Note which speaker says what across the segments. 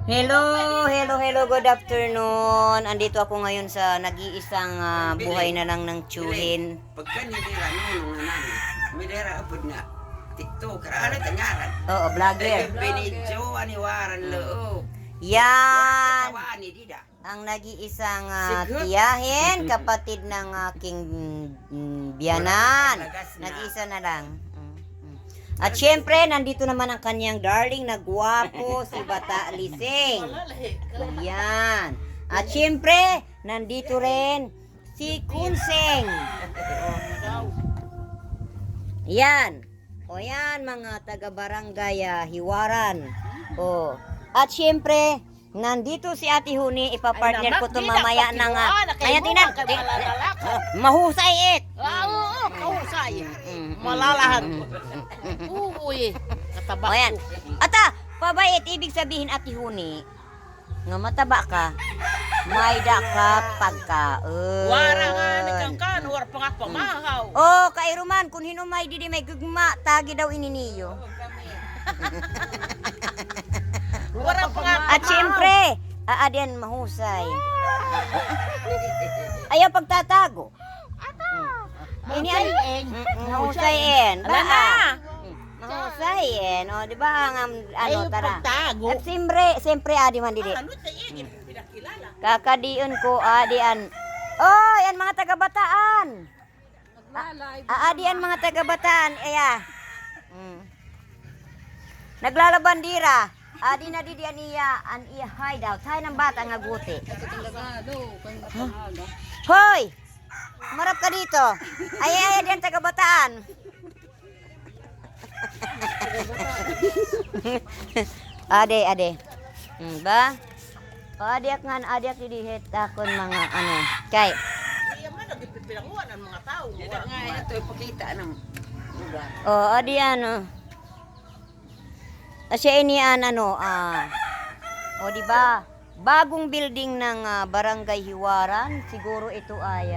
Speaker 1: Hello, good afternoon. Andito ako ngayon sa nag-iisang buhay na lang ng tsuhin.
Speaker 2: Pagka nila nulungan namin, may dera apod nga TikToker, ano tangaran?
Speaker 1: Oo, vlogger.
Speaker 2: Benedyo, aniwaran loob.
Speaker 1: Yan!
Speaker 2: Tawaan ni Dida.
Speaker 1: Ang nag-iisang tiyahin, kapatid ng aking biyanan. Nag-isa na lang. At syempre, nandito naman ang kanyang darling na gwapo, si Bata Lising. Yan. At syempre, nandito rin si Kunseng. Yan. O yan, mga taga-barangay Hiwaran. O. At syempre, nandito si Ate Huni, ipapartner ko ito mamaya ng... Ayan, tingnan. Mahusay it.
Speaker 3: Oo, kahusay. Malalahan. Uy, kataba.
Speaker 1: O yan. Ata, pabait, ibig sabihin Ate Huni, nga mataba ka, may da ka pagkaon.
Speaker 3: Wara nga nagkangkan, wara pa nga pamahaw.
Speaker 1: Oh, kay Roman, kung hinumay di may gugma, tagi daw ininiyo.
Speaker 3: Wara pa nga.
Speaker 1: At syempre, aadian mahusay. Ayaw pagtatago. Ini ay mahusayin. Mahusayin. O, di ba ang ano, tara.
Speaker 3: Pagtago.
Speaker 1: At siyempre, adi man didi.
Speaker 3: Ano tayo pinakilala?
Speaker 1: Kakadiun ko, adian. Oh, yan mga taga-bataan. Adian mga taga-bataan. Aya. Naglalabandira. Adi na didi aniya, an iya hideout. Hay ng bata nga guti. Hoy! Marap ka dito. Ay, diyan taga-bataan. Ade. Ba? O, adiak nga, adiak didihit akon mga ano. Kay.
Speaker 3: Iya man nagpipilanguan ang mga tao.
Speaker 2: Dida nga, ito ipakita ng lugar.
Speaker 1: O, adi ano. Asya inian ano, o di ba? Bagong building ng Barangay Hiwaran. Siguro ito ay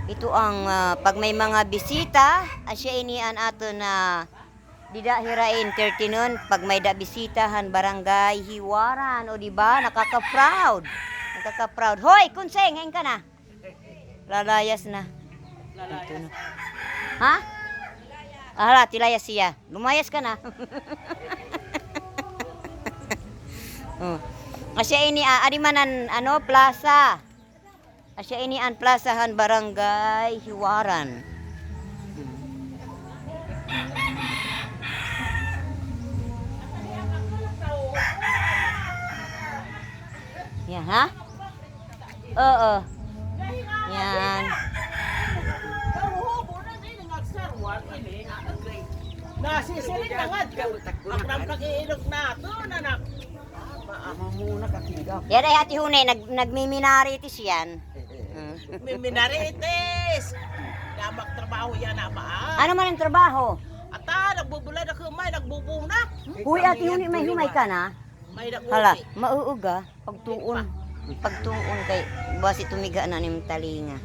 Speaker 1: ito ang pag may mga bisita, asya inian ato na dida hirain 30 nun pag may da bisitahan Barangay Hiwaran, o di ba? Nakaka-proud. Hoy, Kunseng, ngayon ka na. Lalayas na. Ito na. Ha? Hala, tilayas siya. Lumayas ka na. Asya ini adimanan ano plaza. Asya ini an plazahan Barangay Hiwaran. Yan ha? Oo. Yan.
Speaker 3: Nasisilit na nga. Akram pag-iilog na ito, nanak.
Speaker 2: Mamuna kakinggaw.
Speaker 1: Yan ay Ate Huni, nagmiminaritis yan.
Speaker 3: Minarites. Damak trabaho yan na ba?
Speaker 1: Ano man ang trabaho?
Speaker 3: Ata, nagbubulad ako may nagbubunak.
Speaker 1: Uy, Ate Huni, may humay ka na?
Speaker 3: May
Speaker 1: Hala,
Speaker 3: nagbubunak.
Speaker 1: mauuga. Pagtuon kay basi tumiga na ning talinga.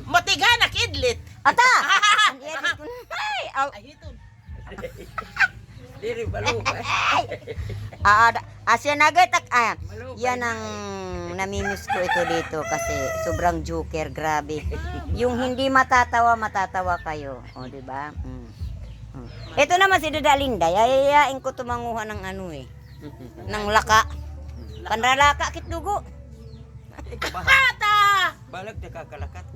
Speaker 3: Matiga na kidlit.
Speaker 1: Ata! Ang edit ko na.
Speaker 3: Ay, ito.
Speaker 2: Diri balubay.
Speaker 1: Asya nagatak. Yan ang namimiss ko ito dito kasi sobrang joker, grabe. Yung hindi matatawa kayo. O, di ba? Ito naman si Dada Linda. Yayayain ko tumanguha ng ano eh. Ng laka. Panralaka kit dugo.
Speaker 3: Ata!
Speaker 2: Balag nakakalakat.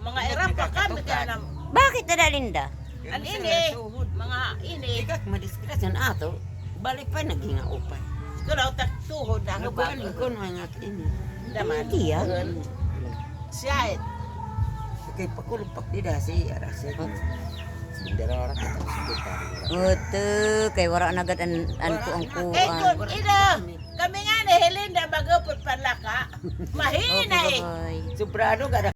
Speaker 3: Mga erap pa kami kaya na.
Speaker 1: Bakit Dada Linda?
Speaker 3: Ang ini. Mga ini.
Speaker 2: Ikak madiskrasyon ato. Balik pa naging upan.
Speaker 3: Kalaw tak tuhod na ako ba?
Speaker 2: Nabuan ko nga ini.
Speaker 3: Daman.
Speaker 1: Iya.
Speaker 3: Siya.
Speaker 2: Kay pakulpak di dasi arase. Sindara kita sebentar.
Speaker 1: Uto, kay wara nagad an ko ang
Speaker 3: Eh,
Speaker 1: kuan.
Speaker 3: kun, ina. Kami nga ni Helinda magupot panlaka. Mahina eh.
Speaker 1: Okay, bye.
Speaker 2: Sobrado kada